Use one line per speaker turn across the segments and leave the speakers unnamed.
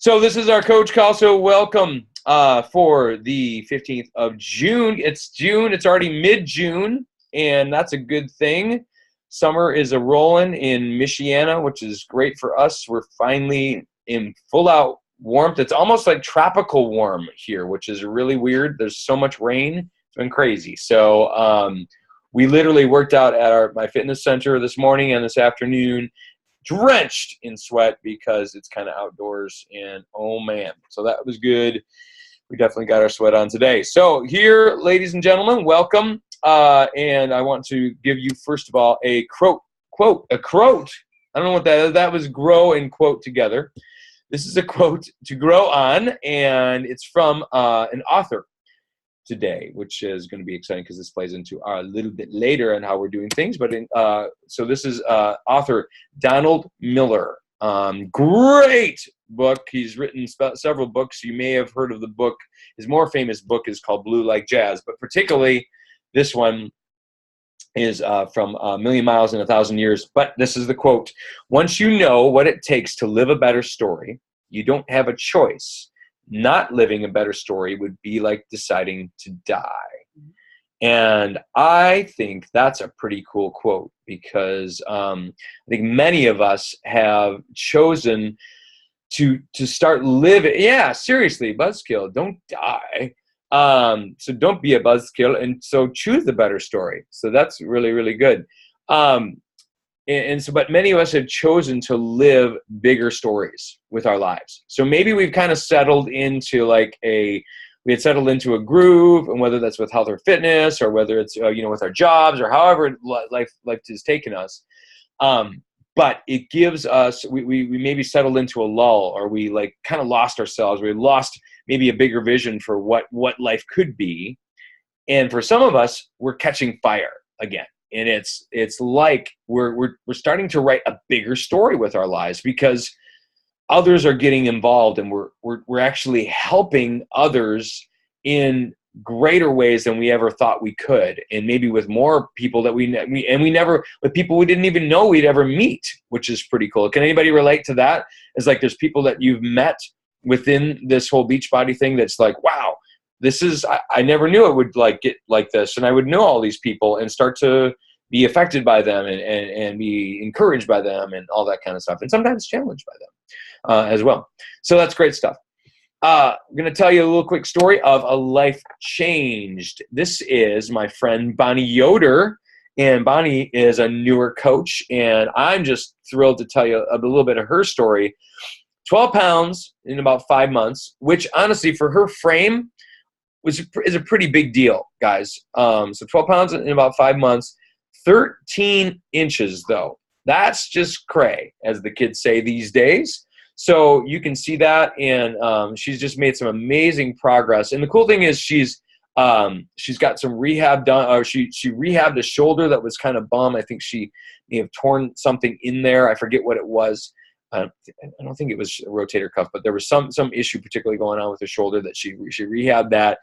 So this is our Coach Calso welcome for the 15th of June. It's June. It's already mid-June, and that's a good thing. Summer is a-rolling in Michiana, which is great for us. We're finally in full-out warmth. It's almost like tropical warm here, which is really weird. There's so much rain. It's been crazy. So we literally worked out at my fitness center this morning and this afternoon, drenched in sweat because it's kind of outdoors, and oh man, so that was good. We definitely got our sweat on today. So here, ladies and gentlemen, welcome. And I want to give you, first of all, a quote. I don't know what that is. That was grow and quote together. This is a quote to grow on, and it's from an author today, which is going to be exciting because this plays into a little bit later and how we're doing things. But so this is author Donald Miller. Great book. He's written several books. You may have heard of the book. His more famous book is called Blue Like Jazz, but particularly this one is from A Million Miles in a Thousand Years. But this is the quote: "Once you know what it takes to live a better story, you don't have a choice. Not living a better story would be like deciding to die." And I think that's a pretty cool quote because I think many of us have chosen to start living. Yeah, seriously, buzzkill, don't die. So don't be a buzzkill, and so choose the better story. So that's really, really good. But many of us have chosen to live bigger stories with our lives. So maybe we've kind of settled into we had settled into a groove, and whether that's with health or fitness, or whether it's with our jobs, or however life has taken us. But it gives us, we maybe settled into a lull, or we kind of lost ourselves. We lost maybe a bigger vision for what life could be. And for some of us, we're catching fire again. And it's like we're starting to write a bigger story with our lives because others are getting involved, and we're actually helping others in greater ways than we ever thought we could, and maybe with more people that we never, with people we didn't even know we'd ever meet, which is pretty cool. Can anybody relate to that? It's like there's people that you've met within this whole Beachbody thing that's like, wow, this is, I never knew it would get like this, and I would know all these people and start to be affected by them and be encouraged by them and all that kind of stuff, and sometimes challenged by them as well. So that's great stuff. I'm going to tell you a little quick story of a life changed. This is my friend Bonnie Yoder, and Bonnie is a newer coach, and I'm just thrilled to tell you a little bit of her story. 12 pounds in about 5 months, which honestly for her frame is a pretty big deal, guys. So 12 pounds in about 5 months, 13 inches though. That's just cray, as the kids say these days. So you can see that, and she's just made some amazing progress. And the cool thing is she's got some rehab done. Or she rehabbed a shoulder that was kind of bum. I think she may have torn something in there. I forget what it was. I don't think it was a rotator cuff, but there was some issue particularly going on with the shoulder that she rehabbed that.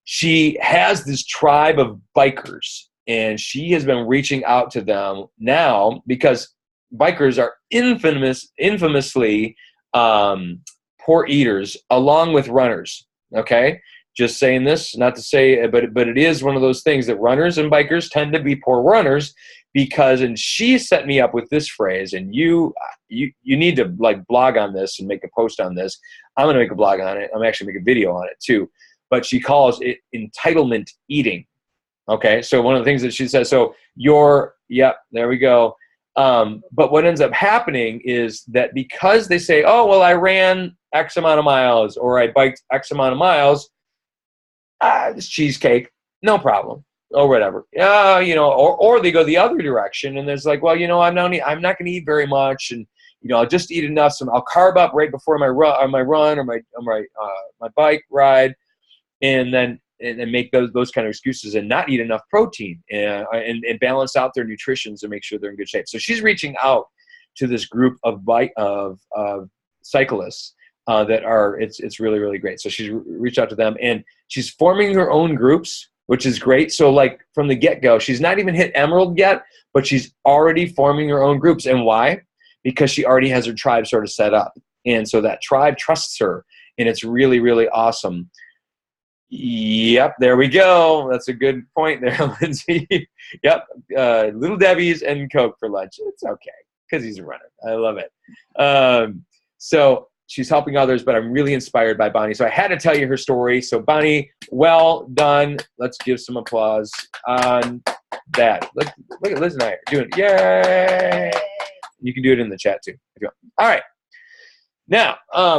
She has this tribe of bikers, and she has been reaching out to them now because bikers are infamously poor eaters, along with runners. Okay, just saying this, not to say, but it is one of those things that runners and bikers tend to be poor runners because. And she set me up with this phrase, and you need to blog on this and make a post on this. I'm going to make a blog on it. I'm actually make a video on it too. But she calls it entitlement eating. Okay, so one of the things that she says, there we go. But what ends up happening is that because they say, oh, well, I ran X amount of miles, or I biked X amount of miles, this cheesecake, no problem, or whatever. Or they go the other direction, and there's well, I'm not going to eat very much, and I'll just eat enough. I'll carb up right before my run or my bike ride, and then make those kind of excuses and not eat enough protein and balance out their nutrition to make sure they're in good shape. So she's reaching out to this group of cyclists that are, it's really, really great. So she's reached out to them, and she's forming her own groups, which is great. So from the get-go, she's not even hit Emerald yet, but she's already forming her own groups. And why? Because she already has her tribe sort of set up. And so that tribe trusts her, and it's really, really awesome. Yep, there we go. That's a good point there, Lindsay. Yep, Little Debbie's and Coke for lunch. It's okay because he's a runner. I love it. So she's helping others, but I'm really inspired by Bonnie. So I had to tell you her story. So Bonnie, well done. Let's give some applause on that. Look at Liz and I are doing it. Yay! You can do it in the chat too if you want. All right. Now,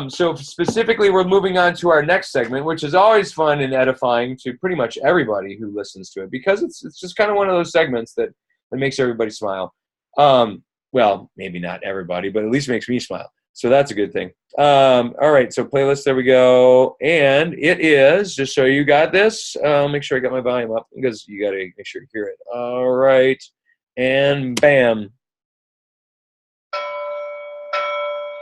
so specifically, we're moving on to our next segment, which is always fun and edifying to pretty much everybody who listens to it, because it's just kind of one of those segments that makes everybody smile. Well, maybe not everybody, but at least makes me smile. So that's a good thing. All right, so playlist, there we go. And it is, just so you got this, make sure I got my volume up because you got to make sure you hear it. All right, and bam.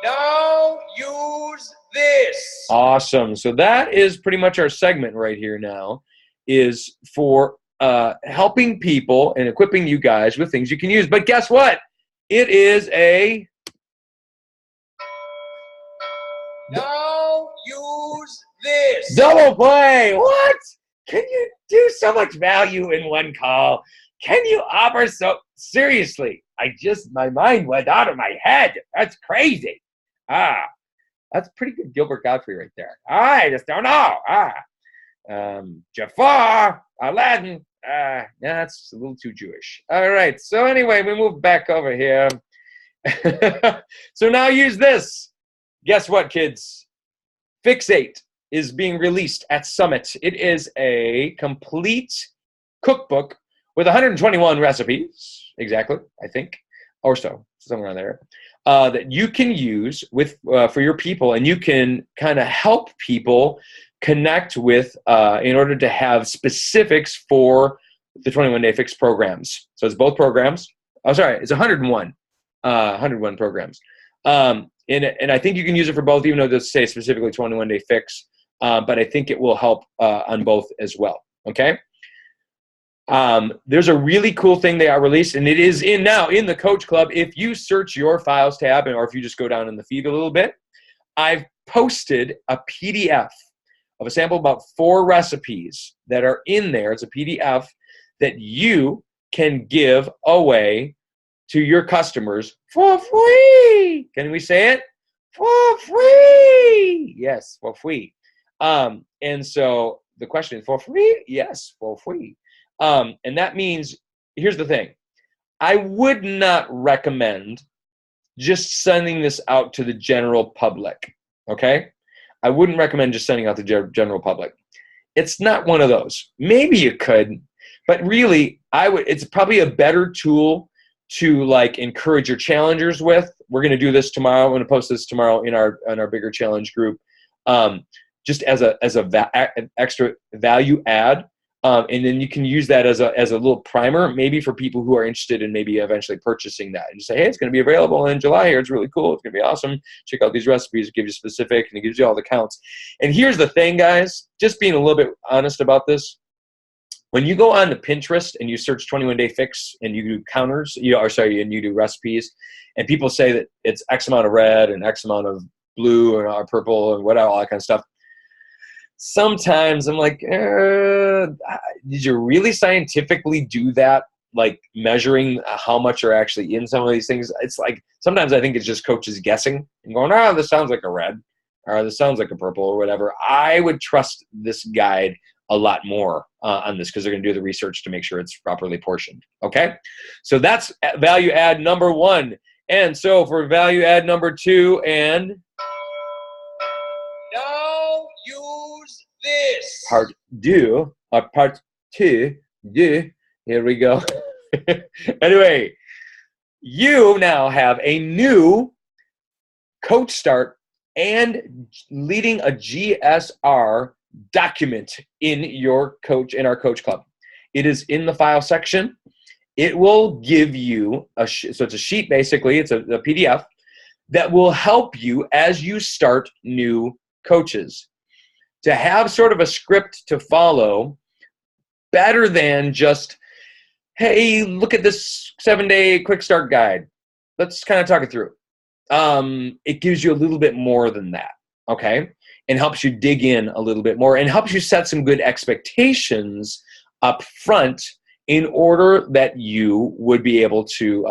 Now use this. Awesome. So that is pretty much our segment right here now, is for helping people and equipping you guys with things you can use. But guess what? It is a now use this. Double play. What? Can you do so much value in one call? Can you offer so seriously? My mind went out of my head. That's crazy. That's pretty good Gilbert Gottfried right there. I just don't know. Jafar, Aladdin. That's a little too Jewish. All right. So anyway, we move back over here. So now use this. Guess what, kids? Fixate is being released at Summit. It is a complete cookbook with 121 recipes, exactly, I think, or so, somewhere around there, that you can use with for your people, and you can kind of help people connect with in order to have specifics for the 21-Day Fix programs. So it's both programs. Oh, sorry, it's 101 programs. And I think you can use it for both, even though it does say specifically 21-Day Fix, but I think it will help on both as well, okay? There's a really cool thing they are released, and it is now in the Coach Club. If you search your files tab, or if you just go down in the feed a little bit, I've posted a PDF of a sample of about 4 recipes that are in there. It's a PDF that you can give away to your customers for free. Can we say it? For free. Yes, for free. And so the question is, for free? Yes, for free. And that means, here's the thing. I would not recommend just sending this out to the general public, okay? I wouldn't recommend just sending out to the general public. It's not one of those. Maybe you could, but really, it's probably a better tool to like encourage your challengers with. We're going to do this tomorrow. I'm going to post this tomorrow in our bigger challenge group, just as an extra value add. And then you can use that as a little primer, maybe for people who are interested in maybe eventually purchasing that. And just say, hey, it's going to be available in July here. It's really cool. It's going to be awesome. Check out these recipes. It gives you specific, and it gives you all the counts. And here's the thing, guys, just being a little bit honest about this. When you go on to Pinterest and you search 21-Day Fix and you do counters, and you do recipes, and people say that it's X amount of red and X amount of blue or purple and whatever, all that kind of stuff. Sometimes I'm like, did you really scientifically do that? Like measuring how much are actually in some of these things? It's like, sometimes I think it's just coaches guessing and going, this sounds like a red, or this sounds like a purple, or whatever. I would trust this guide a lot more on this, because they're going to do the research to make sure it's properly portioned. Okay, so that's value add number 1. And so for value add number 2, and now use this part 2, here we go. Anyway, you now have a new Coach Start and leading a GSR document in our Coach Club. It is in the file section. It will give you so it's a sheet, basically. It's a PDF that will help you as you start new coaches to have sort of a script to follow, better than just, hey, look at this 7-day quick start guide. Let's kind of talk it through. it gives you a little bit more than that, okay? And helps you dig in a little bit more and helps you set some good expectations up front in order that you would be able to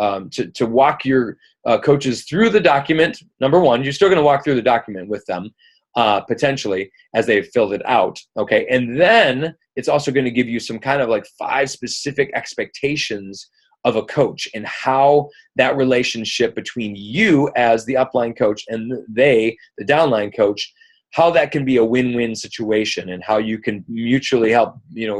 walk your coaches through the document. Number one, you're still going to walk through the document with them potentially as they've filled it out, okay? And then it's also going to give you some kind of like 5 specific expectations of a coach and how that relationship between you as the upline coach and they, the downline coach, how that can be a win-win situation and how you can mutually help,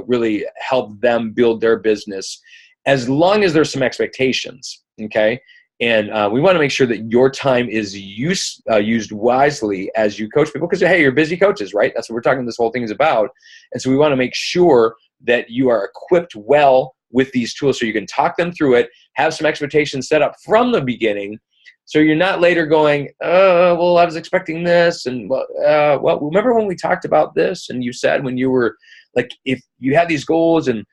really help them build their business as long as there's some expectations, okay? And we want to make sure that your time is used wisely as you coach people because, hey, you're busy coaches, right? That's what we're talking this whole thing is about. And so we want to make sure that you are equipped well with these tools so you can talk them through it, have some expectations set up from the beginning so you're not later going, well, I was expecting this. And, well, remember when we talked about this and you said when you were, like, if you had these goals and,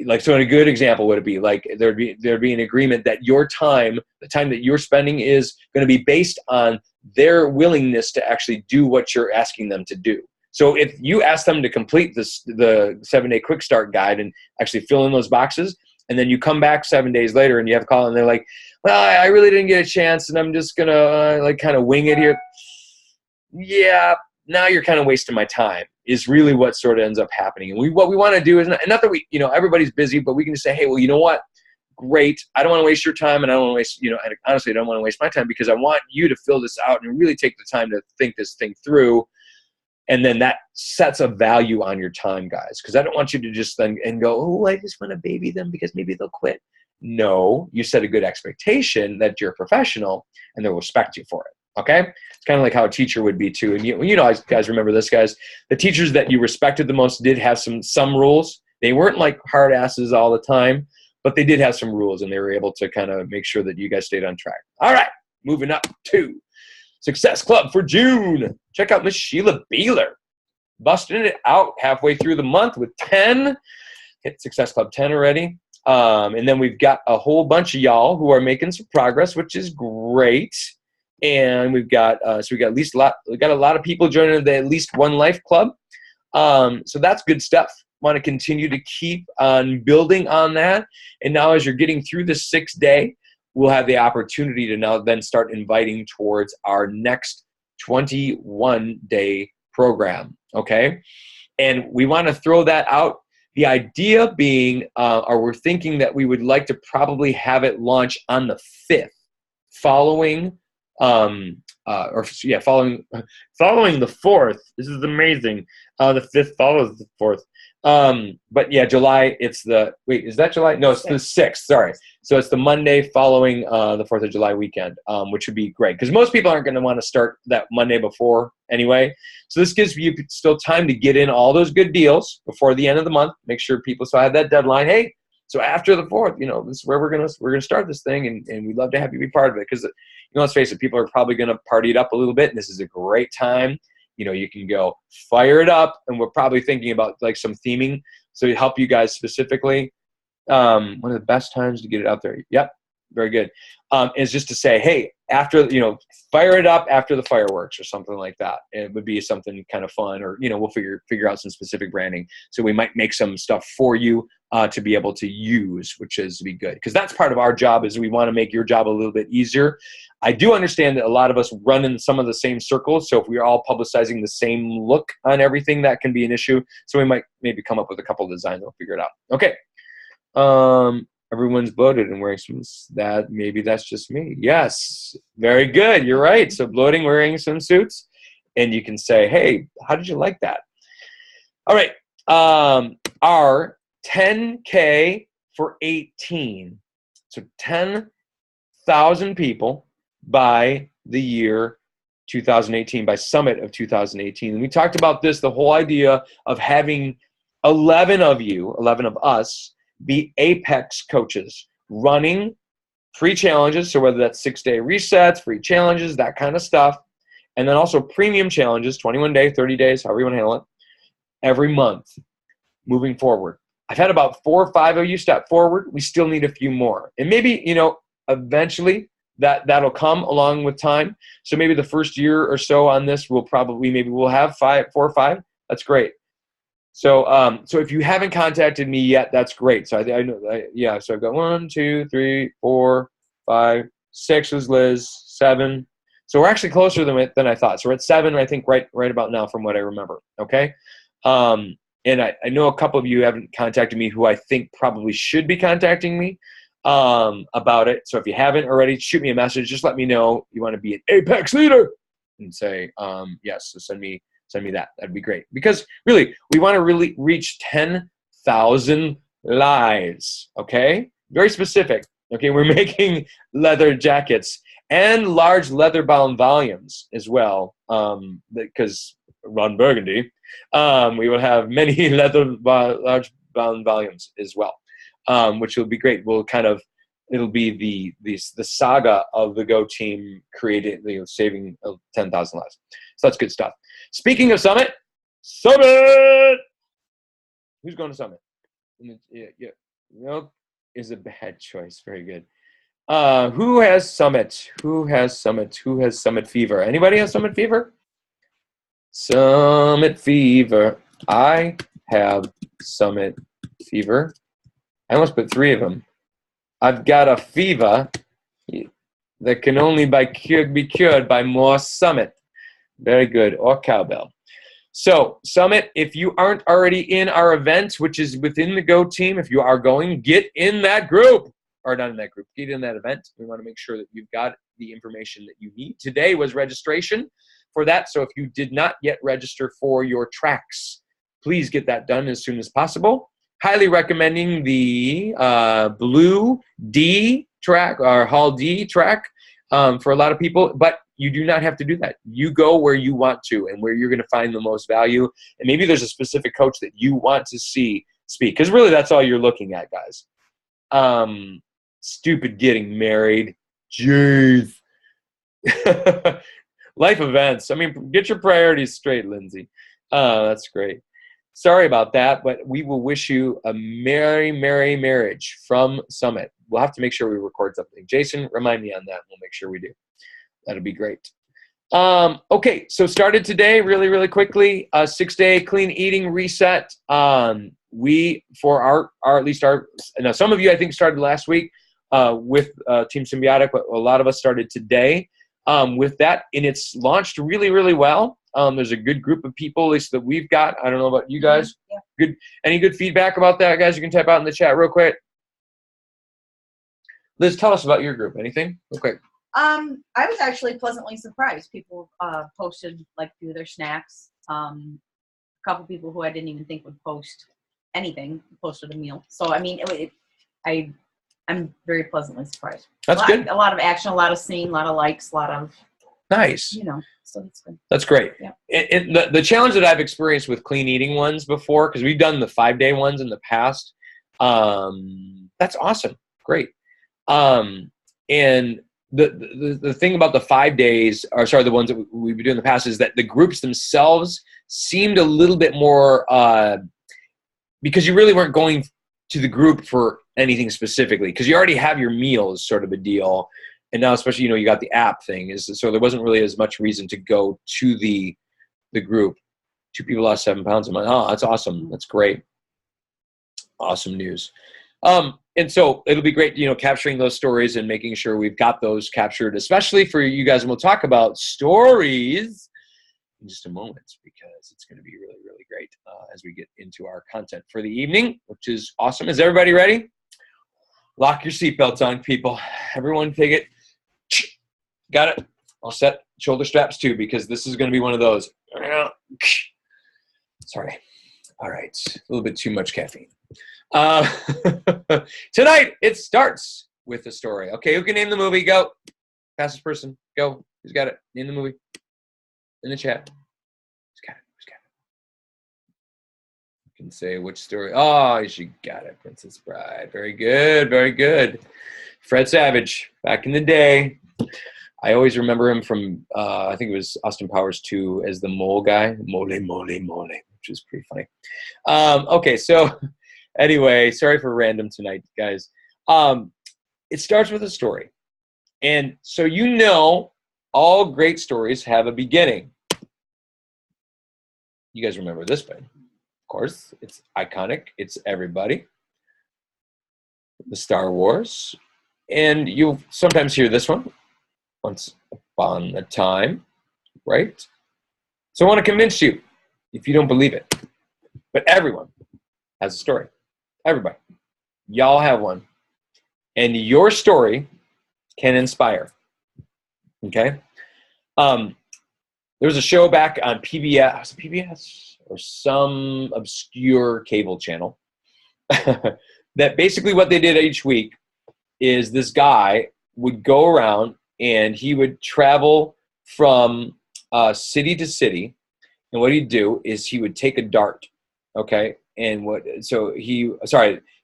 like, so in a good example would it be like there'd be an agreement that your time, the time that you're spending is going to be based on their willingness to actually do what you're asking them to do. So if you ask them to complete the 7-day quick start guide and actually fill in those boxes, and then you come back 7 days later and you have a call and they're like, well, I really didn't get a chance and I'm just going to kind of wing it here. Yeah, now you're kind of wasting my time is really what sort of ends up happening. And what we want to do is not that we, everybody's busy, but we can just say, hey, well, you know what? Great. I don't want to waste your time and I don't want to waste, and honestly, I don't want to waste my time because I want you to fill this out and really take the time to think this thing through. And then that sets a value on your time, guys, because I don't want you to just then and go, oh, I just want to baby them because maybe they'll quit. No, you set a good expectation that you're a professional and they'll respect you for it. Okay? It's kind of like how a teacher would be too. And guys remember this, guys. The teachers that you respected the most did have some rules. They weren't like hard asses all the time, but they did have some rules and they were able to kind of make sure that you guys stayed on track. All right, moving up to Success Club for June. Check out Miss Sheila Beeler. Busting it out halfway through the month with 10. Hit Success Club 10 already. And then we've got a whole bunch of y'all who are making some progress, which is great. And we've got we got a lot of people joining the At Least One Life Club. So that's good stuff. Want to continue to keep on building on that. And now as you're getting through the 6th day, we'll have the opportunity to now then start inviting towards our next 21-day program, okay? And we want to throw that out. The idea being, or we're thinking that we would like to probably have it launch on the 5th, following the 4th. This is amazing. The 5th follows the 4th. But yeah, July, is that July? No, it's the 6th, sorry. So it's the Monday following the 4th of July weekend, which would be great because most people aren't going to want to start that Monday before anyway. So this gives you still time to get in all those good deals before the end of the month. Make sure people still have that deadline. Hey, so after the 4th, this is where we're gonna start this thing, and we'd love to have you be part of it because let's face it, people are probably going to party it up a little bit, and this is a great time. You can go fire it up, and we're probably thinking about like some theming so to help you guys specifically. One of the best times to get it out there. Yep, very good. Is just to say, hey, after fire it up after the fireworks or something like that. It would be something kind of fun, or we'll figure out some specific branding. So we might make some stuff for you to be able to use, which is to be good because that's part of our job. Is we want to make your job a little bit easier. I do understand that a lot of us run in some of the same circles. So if we're all publicizing the same look on everything, that can be an issue. So we might maybe come up with a couple of designs. We'll figure it out. Okay. Everyone's bloated and wearing some, maybe that's just me. Yes. Very good. You're right. So bloating, wearing some suits, and you can say, hey, how did you like that? All right. Our 10K for 18. So 10,000 people by the year 2018, by summit of 2018. And we talked about this, the whole idea of having 11 of us be Apex coaches running free challenges. So whether that's 6-day resets, free challenges, that kind of stuff. And then also premium challenges, 21 days, 30 days, however you want to handle it, every month moving forward. I've had about 4 or 5 of you step forward. We still need a few more. And maybe, eventually that'll come along with time. So maybe the first year or so on this, we'll have 4 or 5. That's great. So so if you haven't contacted me yet, that's great. So I know, yeah. So I've got 1, 2, 3, 4, 5, 6 was Liz, 7. So we're actually closer than I thought. So we're at 7, I think, right about now from what I remember. Okay. And I know a couple of you haven't contacted me who I think probably should be contacting me about it. So if you haven't already, shoot me a message. Just let me know you want to be an Apex leader and say yes. So send me that. That'd be great. Because really, we want to really reach 10,000 lives. Okay? Very specific. Okay, we're making leather jackets and large leather-bound volumes as well, because Ron Burgundy, we will have many large-bound volumes as well, which will be great. It'll be the saga of the Go team creating, saving 10,000 lives. So that's good stuff. Speaking of Summit, who's going to Summit? Yeah. Milk is a bad choice. Very good. Who has Summit? Who has Summit fever? Anybody have Summit fever? Summit fever. I have Summit fever. I almost put 3 of them. I've got a fever that can only be cured by more Summit. Very good. Or cowbell. So, Summit, if you aren't already in our event, which is within the Go team, if you are going, get in that group. Or not in that group, get in that event. We want to make sure that you've got the information that you need. Today was registration for that. So if you did not yet register for your tracks, please get that done as soon as possible. Highly recommending the Blue D track or Hall D track for a lot of people, but you do not have to do that. You go where you want to and where you're going to find the most value. And maybe there's a specific coach that you want to see speak, because really that's all you're looking at, guys. Stupid getting married. Jeez. Life events. I mean, get your priorities straight, Lindsay. That's great. Sorry about that, but we will wish you a merry, merry marriage from Summit. We'll have to make sure we record something. Jason, remind me on that. We'll make sure we do. That'll be great. Okay, so started today really, really quickly. 6-day clean eating reset. We, for our now some of you I think started last week with Team Symbiotic, but a lot of us started today with that, and it's launched really, really well. There's a good group of people, at least that we've got. I don't know about you guys. Yeah. Good. Any good feedback about that, guys? You can type out in the chat real quick. Liz, tell us about your group. Anything? Real quick.
I was actually pleasantly surprised. People posted like a few of their snacks. A couple people who I didn't even think would post anything posted a meal. So I mean, I'm very pleasantly surprised.
That's good.
A lot of action, a lot of seeing, a lot of likes, a lot of
nice.
So that's good.
That's great.
Yeah.
The challenge that I've experienced with clean eating ones before, because we've done the 5-day ones in the past. That's awesome. Great. And the thing about the 5 days, or sorry, the ones that we've been doing in the past, is that the groups themselves seemed a little bit more because you really weren't going to the group for anything specifically, because you already have your meals, sort of a deal. And now, especially, you got the app thing, so there wasn't really as much reason to go to the group. 2 people lost 7 pounds a month. Oh, that's awesome. That's great. Awesome news. And so it'll be great, capturing those stories and making sure we've got those captured, especially for you guys. And we'll talk about stories in just a moment, because it's going to be really, really great as we get into our content for the evening, which is awesome. Is everybody ready? Lock your seatbelts on, people. Everyone take it. Got it. I'll set shoulder straps too, because this is going to be one of those. Sorry. All right. A little bit too much caffeine. Tonight, it starts with a story. Okay, who can name the movie? Go. Fastest person. Go. Who's got it? Name the movie. In the chat. Who's got it? You can say which story. Oh, she got it. Princess Bride. Very good. Very good. Fred Savage. Back in the day. I always remember him from, I think it was Austin Powers 2 as the mole guy. Mole, which is pretty funny. Okay, so anyway, sorry for random tonight, guys. It starts with a story. And so, you know, all great stories have a beginning. You guys remember this bit. Of course, it's iconic. It's everybody. The Star Wars. And you'll sometimes hear this one. Once upon a time, right? So I want to convince you, if you don't believe it, but everyone has a story. Everybody. Y'all have one. And your story can inspire. Okay? There was a show back on PBS or some obscure cable channel that basically what they did each week is this guy would go around and he would travel from city to city. And what he'd do is he would take a dart, okay? And so he'd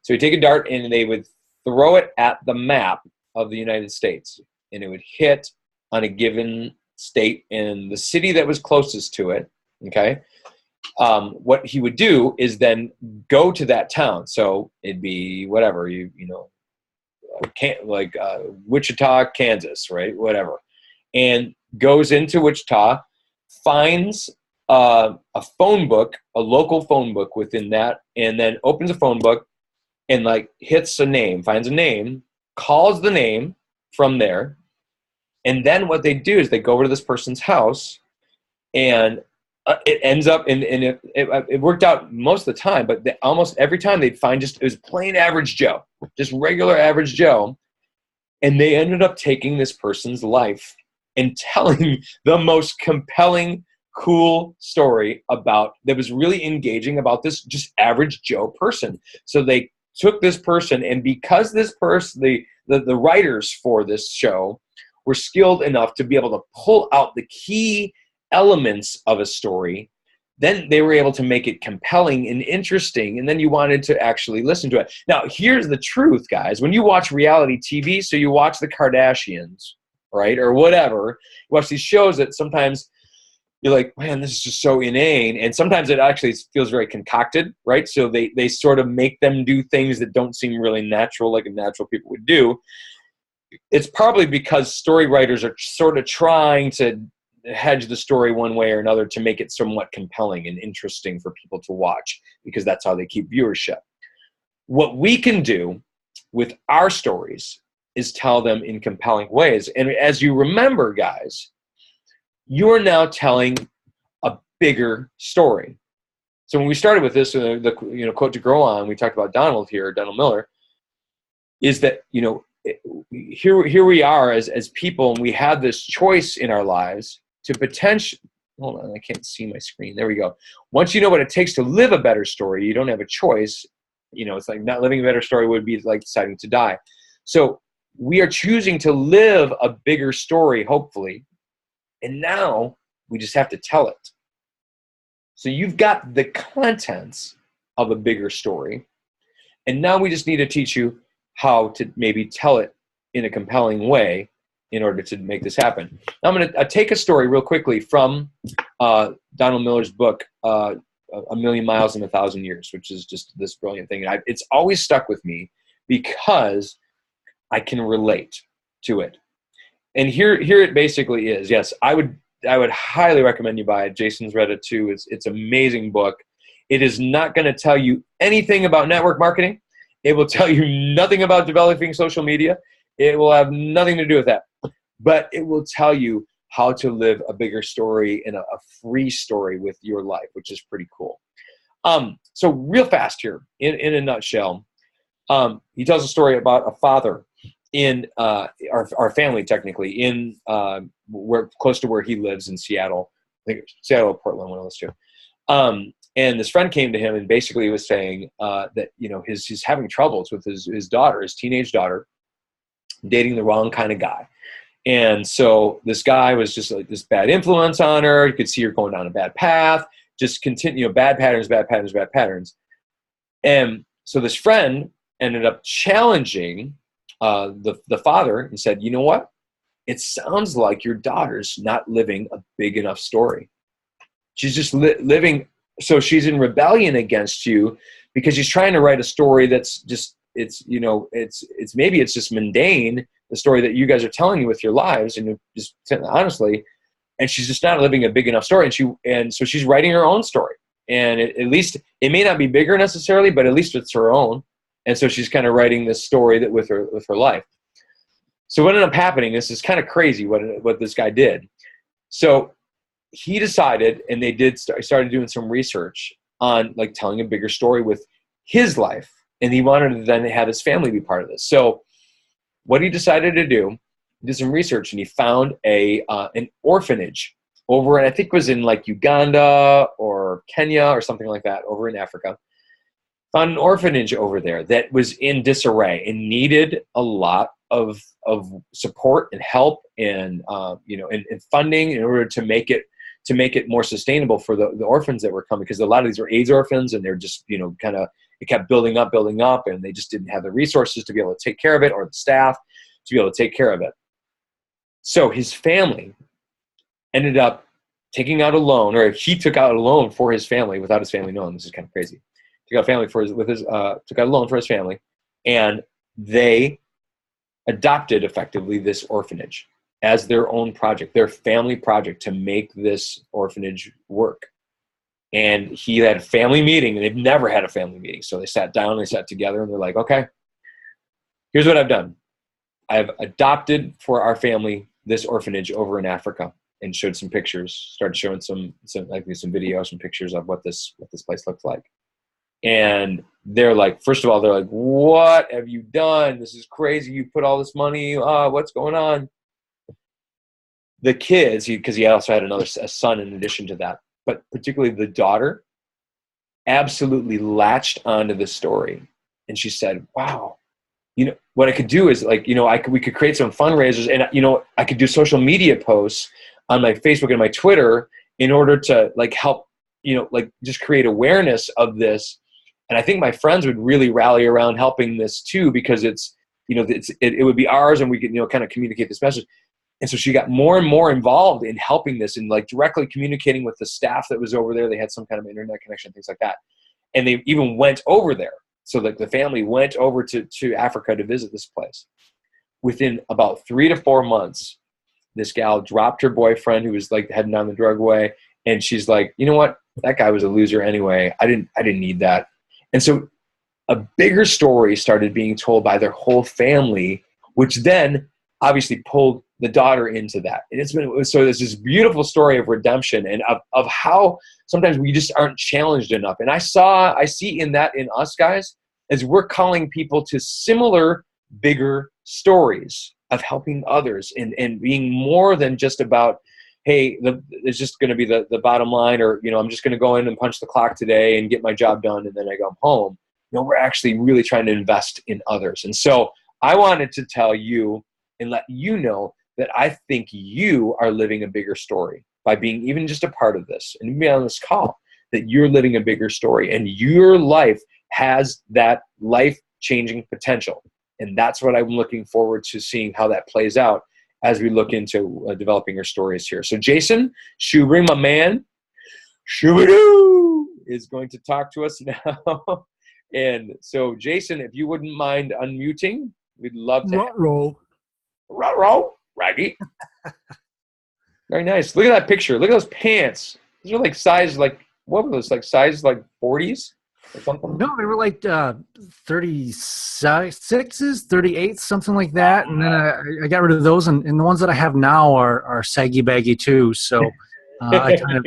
take a dart and they would throw it at the map of the United States. And it would hit on a given state and the city that was closest to it, okay? What he would do is then go to that town. So it'd be whatever, Wichita, Kansas, right? Whatever. And goes into Wichita, finds a phone book, a local phone book within that, and then opens a phone book and like hits a name, finds a name, calls the name from there. And then what they do is they go over to this person's house and it ends up it worked out most of the time, but almost every time they'd find it was plain average Joe, just regular average Joe. And they ended up taking this person's life and telling the most compelling, cool story that was really engaging about this just average Joe person. So they took this person, and because this person, the writers for this show were skilled enough to be able to pull out the key elements of a story, then they were able to make it compelling and interesting, and then you wanted to actually listen to it. Now, here's the truth, guys. When you watch reality TV, so you watch the Kardashians, right, or whatever, you watch these shows that sometimes you're like, man, this is just so inane, and sometimes it actually feels very concocted, right? So they sort of make them do things that don't seem really natural, like a natural people would do. It's probably because story writers are sort of trying to hedge the story one way or another to make it somewhat compelling and interesting for people to watch, because that's how they keep viewership. What we can do with our stories is tell them in compelling ways. And as you remember, guys, you're now telling a bigger story. So when we started with this, the quote to grow on, we talked about Donald Miller, is that, here we are as people, and we have this choice in our lives to potentially, hold on, I can't see my screen. There we go. Once you know what it takes to live a better story, you don't have a choice. It's like not living a better story would be like deciding to die. So we are choosing to live a bigger story, hopefully. And now we just have to tell it. So you've got the contents of a bigger story. And now we just need to teach you how to maybe tell it in a compelling way in order to make this happen. Now I'm going to take a story real quickly from Donald Miller's book, A Million Miles in 1,000 Years, which is just this brilliant thing. And it's always stuck with me because I can relate to it. And here it basically is. Yes, I would highly recommend you buy it. Jason's read it too. It's an amazing book. It is not going to tell you anything about network marketing. It will tell you nothing about developing social media. It will have nothing to do with that. But it will tell you how to live a bigger story and a free story with your life, which is pretty cool. So real fast here, in a nutshell, he tells a story about a father in our family, technically, in close to where he lives in Seattle. I think Seattle or Portland, one of those two. And this friend came to him and basically was saying that he's having troubles with his daughter, his teenage daughter, dating the wrong kind of guy. And so this guy was just like this bad influence on her. You could see her going down a bad path, just continue, bad patterns. And so this friend ended up challenging the father and said, you know what? It sounds like your daughter's not living a big enough story. She's just living, so she's in rebellion against you because she's trying to write a story that's just, maybe it's just mundane, the story that you guys are telling me with your lives, and just honestly, and she's just not living a big enough story. And so she's writing her own story. And at least it may not be bigger necessarily, but at least it's her own. And so she's kind of writing this story that with her life. So what ended up happening, this is kind of crazy what this guy did. So he decided, and they started doing some research on like telling a bigger story with his life. And he wanted to then have his family be part of this. So what he decided to do, he did some research, and he found an orphanage over, and I think it was in like Uganda or Kenya or something like that, over in Africa. Found an orphanage over there that was in disarray and needed a lot of support and help and and funding in order to make it more sustainable for the orphans that were coming, because a lot of these were AIDS orphans, and they're just kind of, it kept building up, and they just didn't have the resources to be able to take care of it, or the staff to be able to take care of it. So his family ended up taking out a loan, or he took out a loan for his family without his family knowing. This is kind of crazy. Took out a loan for his family, and they adopted effectively this orphanage as their own project, their family project, to make this orphanage work. And he had a family meeting, and they've never had a family meeting. So they sat down, they sat together, and they're like, okay, here's what I've done. I've adopted for our family this orphanage over in Africa, and showed some pictures, started showing some videos, some pictures of what this place looked like. And they're like, first of all, they're like, what have you done? This is crazy. You put all this money, what's going on? The kids, because he also had a son in addition to that, but particularly the daughter, absolutely latched onto the story. And she said, wow, what I could do is we could create some fundraisers, and I could do social media posts on my Facebook and my Twitter in order to help, just create awareness of this. And I think my friends would really rally around helping this too, because it would be ours, and we could, kind of communicate this message. And so she got more and more involved in helping this, and directly communicating with the staff that was over there. They had some kind of internet connection, things like that. And they even went over there. So the family went over to Africa to visit this place. Within about 3 to 4 months, this gal dropped her boyfriend, who was heading down the drug way. And she's like, you know what? That guy was a loser anyway. I didn't need that. And so a bigger story started being told by their whole family, which then obviously pulled the daughter into that. And so there's this beautiful story of redemption, and of how sometimes we just aren't challenged enough. And I see in us guys, as we're calling people to similar bigger stories of helping others, and being more than just about, hey, it's just going to be the bottom line, or, I'm just going to go in and punch the clock today and get my job done, and then I go home. We're actually really trying to invest in others. And so I wanted to tell you and let you know that I think you are living a bigger story by being even just a part of this, and being on this call, that you're living a bigger story, and your life has that life-changing potential. And that's what I'm looking forward to seeing how that plays out as we look into developing our stories here. So Jason Schubring, my man, Shubidoo, is going to talk to us now. And so, Jason, if you wouldn't mind unmuting, we'd love to. Ruh-roh, Raggy. Very nice. Look at that picture. Look at those pants. These are size, what were those, size 40s? Or something?
No, they were 36s, 38s, something like that. And then I got rid of those, and the ones that I have now are saggy baggy too. So I kind of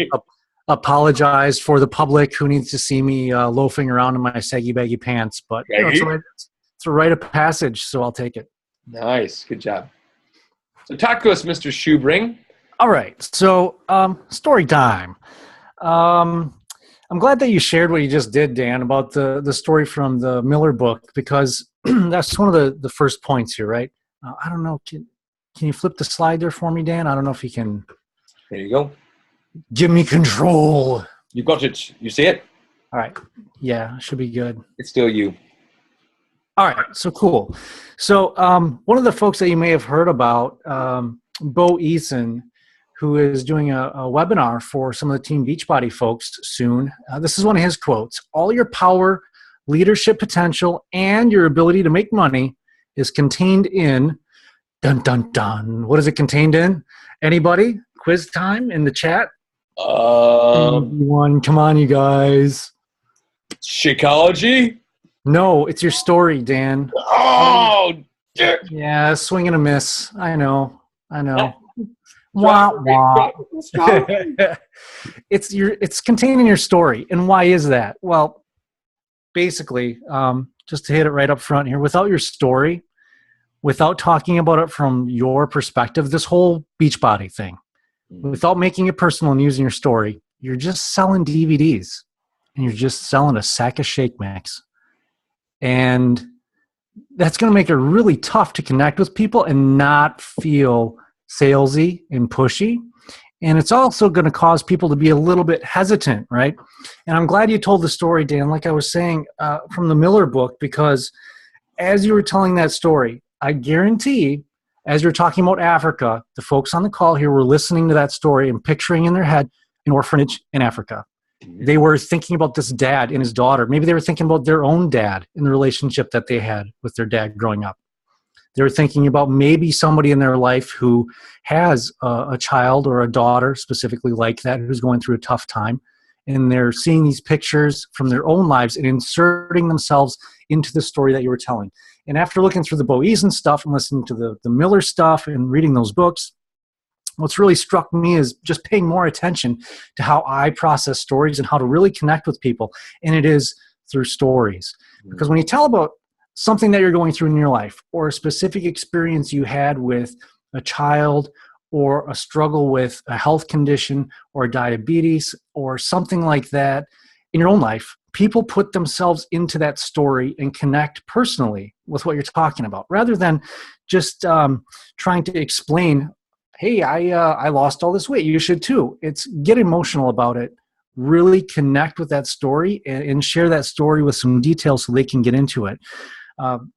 apologize for the public who needs to see me loafing around in my saggy baggy pants. But it's a rite of passage, so I'll take it.
Nice. Good job. So talk to us, Mr. Schubring.
All right. So story time. I'm glad that you shared what you just did, Dan, about the story from the Miller book, because that's one of the first points here, right? I don't know. Can you flip the slide there for me, Dan? I don't know if you can.
There you go.
Give me control.
You got it. You see it?
All right. Yeah, should be good.
It's still you.
All right. So cool. So one of the folks that you may have heard about, Bo Eason, who is doing a webinar for some of the Team Beachbody folks soon. This is one of his quotes. All your power, leadership potential, and your ability to make money is contained in Dun, dun, dun. What is it contained in? Anybody? Quiz time in the chat? One. Come on, you guys.
Shakeology?
No, it's your story, Dan.
Oh,
yeah, swing and a miss. I know. Wah, wah. It's contained in your story. And why is that? Well, basically, just to hit it right up front here, without your story, without talking about it from your perspective, this whole Beachbody thing, without making it personal and using your story, you're just selling DVDs and you're just selling a sack of shake mix. And that's going to make it really tough to connect with people and not feel salesy and pushy. And it's also going to cause people to be a little bit hesitant, right? And I'm glad you told the story, Dan, like I was saying, from the Miller book, because as you were telling that story, I guarantee, as you're talking about Africa, the folks on the call here were listening to that story and picturing in their head an orphanage in Africa. They were thinking about this dad and his daughter. Maybe they were thinking about their own dad and the relationship that they had with their dad growing up. They were thinking about maybe somebody in their life who has a child or a daughter specifically like that who's going through a tough time. And they're seeing these pictures from their own lives and inserting themselves into the story that you were telling. And after looking through the Bo Eason stuff and listening to the Miller stuff and reading those books, what's really struck me is just paying more attention to how I process stories and how to really connect with people. And it is through stories. Because when you tell about something that you're going through in your life or a specific experience you had with a child or a struggle with a health condition or diabetes or something like that in your own life, people put themselves into that story and connect personally with what you're talking about rather than just trying to explain, hey, I lost all this weight. You should too. It's get emotional about it. Really connect with that story and share that story with some details so they can get into it.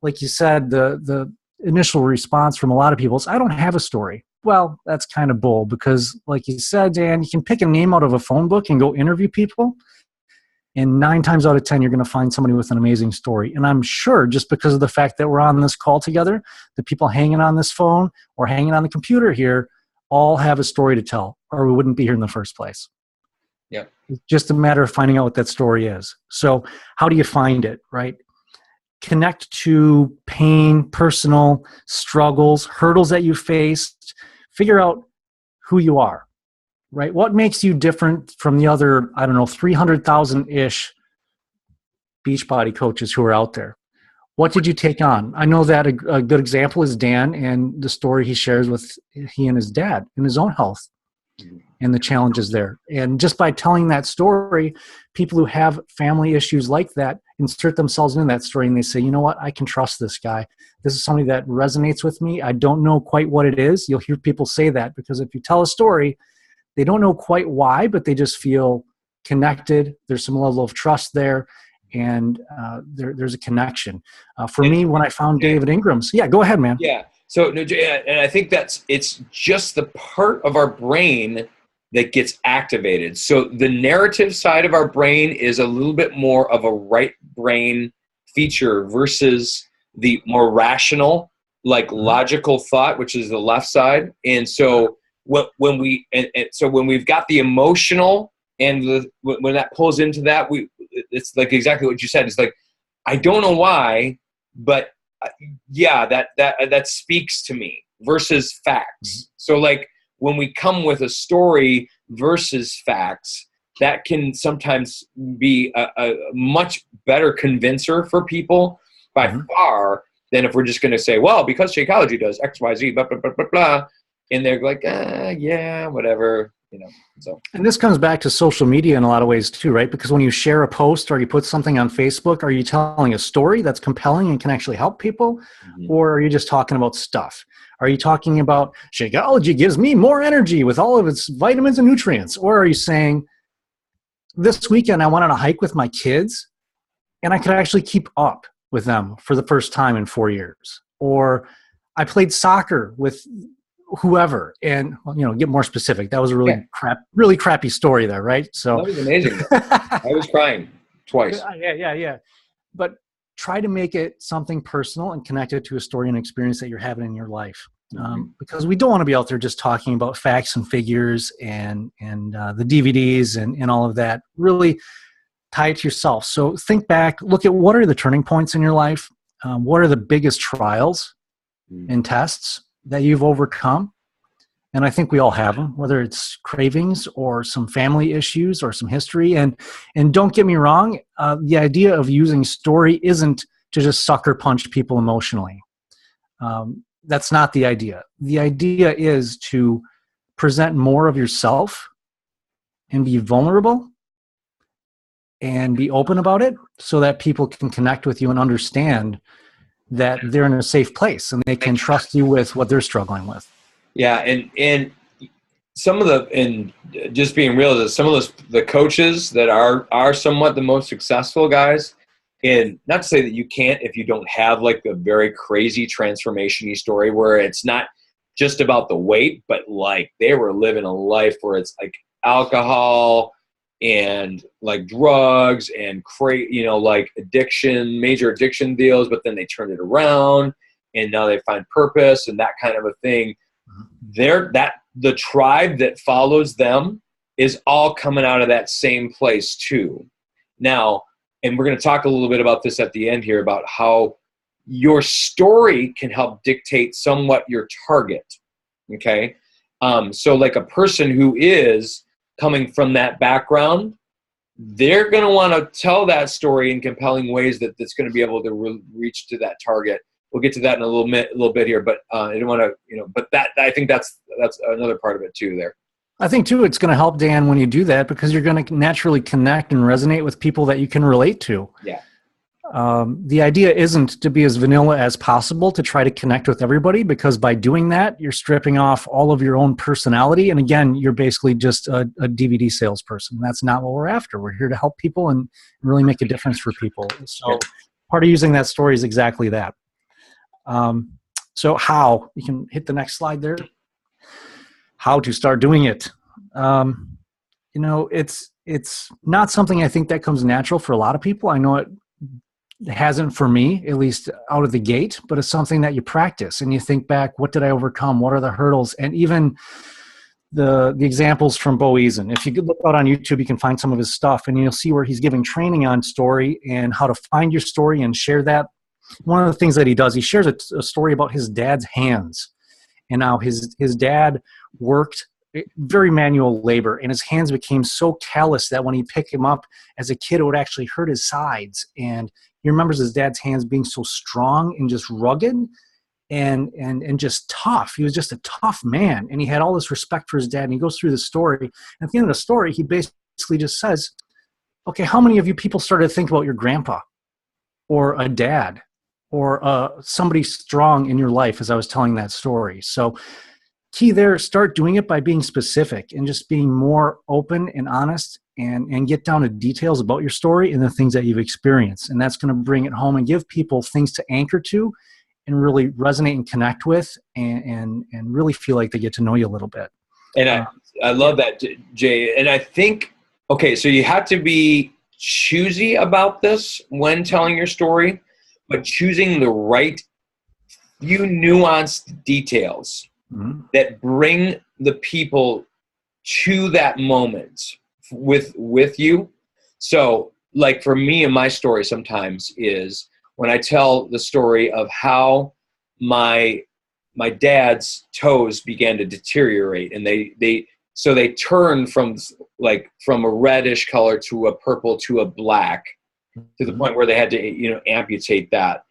Like you said, the initial response from a lot of people is, I don't have a story. Well, that's kind of bull because like you said, Dan, you can pick a name out of a phone book and go interview people. And 9 times out of 10, you're going to find somebody with an amazing story. And I'm sure just because of the fact that we're on this call together, the people hanging on this phone or hanging on the computer here all have a story to tell, or we wouldn't be here in the first place.
Yeah.
It's just a matter of finding out what that story is. So how do you find it, right? Connect to pain, personal struggles, hurdles that you faced. Figure out who you are. Right? What makes you different from the other, 300,000-ish Beachbody coaches who are out there? What did you take on? I know that a good example is Dan and the story he shares with he and his dad in his own health and the challenges there. And just by telling that story, people who have family issues like that insert themselves in that story and they say, you know what, I can trust this guy. This is somebody that resonates with me. I don't know quite what it is. You'll hear people say that because if you tell a story, they don't know quite why, but they just feel connected. There's some level of trust there, and there's a connection. For me, when I found David Ingram's, yeah, go ahead, man.
Yeah. So, and I think it's just the part of our brain that gets activated. So the narrative side of our brain is a little bit more of a right brain feature versus the more rational, like logical thought, which is the left side. And so when we've got the emotional and when that pulls into that, it's like exactly what you said. It's like, I don't know why, but yeah, that speaks to me versus facts. So like when we come with a story versus facts, that can sometimes be a much better convincer for people by far than if we're just going to say, well, because Shakeology does X, Y, Z, blah, blah, blah, blah, blah. And they're like, yeah, whatever, So.
And this comes back to social media in a lot of ways too, right? Because when you share a post or you put something on Facebook, are you telling a story that's compelling and can actually help people? Or are you just talking about stuff? Are you talking about Shakeology gives me more energy with all of its vitamins and nutrients? Or are you saying, this weekend I went on a hike with my kids and I could actually keep up with them for the first time in 4 years? Or I played soccer with whoever, and get more specific. That was a really crappy story there, right? So
that was amazing. I was crying twice.
Yeah. But try to make it something personal and connected to a story and experience that you're having in your life. because we don't want to be out there just talking about facts and figures and the DVDs and all of that. Really tie it to yourself. So think back, look at what are the turning points in your life. What are the biggest trials and tests that you've overcome? And I think we all have them, whether it's cravings or some family issues or some history. And don't get me wrong, the idea of using story isn't to just sucker punch people emotionally. That's not the idea. The idea is to present more of yourself and be vulnerable and be open about it so that people can connect with you and understand that they're in a safe place and they can trust you with what they're struggling with.
Yeah, and some of the, and just being real, is some of the coaches that are somewhat the most successful guys, and not to say that you can't if you don't have like the very crazy transformation-y story where it's not just about the weight, but like they were living a life where it's like alcohol and like drugs and like addiction, major addiction deals, but then they turned it around and now they find purpose and that kind of a thing. The tribe that follows them is all coming out of that same place too. Now, and we're going to talk a little bit about this at the end here about how your story can help dictate somewhat your target. Okay. So like a person who is coming from that background, they're going to want to tell that story in compelling ways that's going to be able to reach to that target. We'll get to that in a little bit here, but I don't want to, but that, I think that's another part of it too there.
I think too, it's going to help, Dan, when you do that, because you're going to naturally connect and resonate with people that you can relate to.
Yeah.
The idea isn't to be as vanilla as possible to try to connect with everybody, because by doing that, you're stripping off all of your own personality. And again, you're basically just a DVD salesperson. That's not what we're after. We're here to help people and really make a difference for people. So part of using that story is exactly that. So how, you can hit the next slide there, how to start doing it. It's not something I think that comes natural for a lot of people. I know it hasn't for me, at least out of the gate, but it's something that you practice and you think back, what did I overcome? What are the hurdles? And even the examples from Bo Eason. If you could look out on YouTube, you can find some of his stuff and you'll see where he's giving training on story and how to find your story and share that. One of the things that he does, he shares a story about his dad's hands. And now his dad worked very manual labor, and his hands became so callous that when he picked him up as a kid, it would actually hurt his sides. And he remembers his dad's hands being so strong and just rugged and just tough. He was just a tough man, and he had all this respect for his dad. And he goes through the story. And at the end of the story, he basically just says, okay, how many of you people started to think about your grandpa or a dad or somebody strong in your life as I was telling that story? So key there, start doing it by being specific and just being more open and honest and get down to details about your story and the things that you've experienced. And that's going to bring it home and give people things to anchor to and really resonate and connect with and really feel like they get to know you a little bit.
And I love that, Jay. And I think, okay, so you have to be choosy about this when telling your story, but choosing the right few nuanced details that bring the people to that moment with you. So like for me and my story sometimes is when I tell the story of how my dad's toes began to deteriorate and they turned from a reddish color to a purple to a black to the point where they had to amputate that.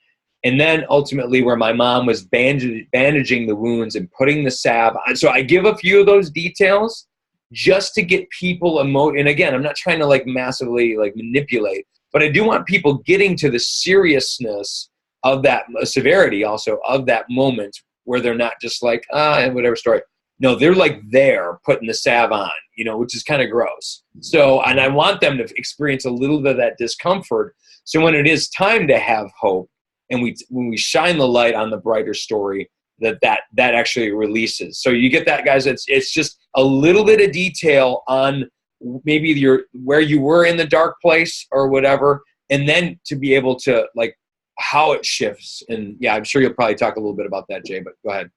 And then ultimately where my mom was bandaging the wounds and putting the salve on. So I give a few of those details just to get people and again, I'm not trying to massively manipulate, but I do want people getting to the seriousness of that severity also of that moment where they're not just whatever story. No, they're there putting the salve on, which is kind of gross. So, and I want them to experience a little bit of that discomfort. So when it is time to have hope, and when we shine the light on the brighter story, that actually releases. So you get that, guys. It's just a little bit of detail on maybe where you were in the dark place or whatever, and then to be able to how it shifts. And yeah, I'm sure you'll probably talk a little bit about that, Jay. But go ahead.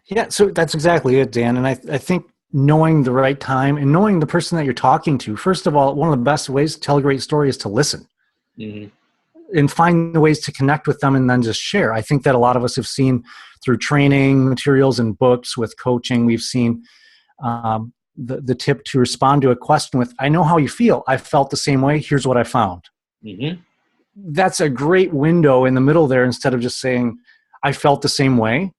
Yeah, so that's exactly it, Dan. And I think knowing the right time and knowing the person that you're talking to, first of all, one of the best ways to tell a great story is to listen
Hmm.
and find the ways to connect with them and then just share. I think that a lot of us have seen through training materials and books with coaching, we've seen the tip to respond to a question with, I know how you feel. I felt the same way. Here's what I found.
Hmm.
That's a great window in the middle there instead of just saying, I felt the same way.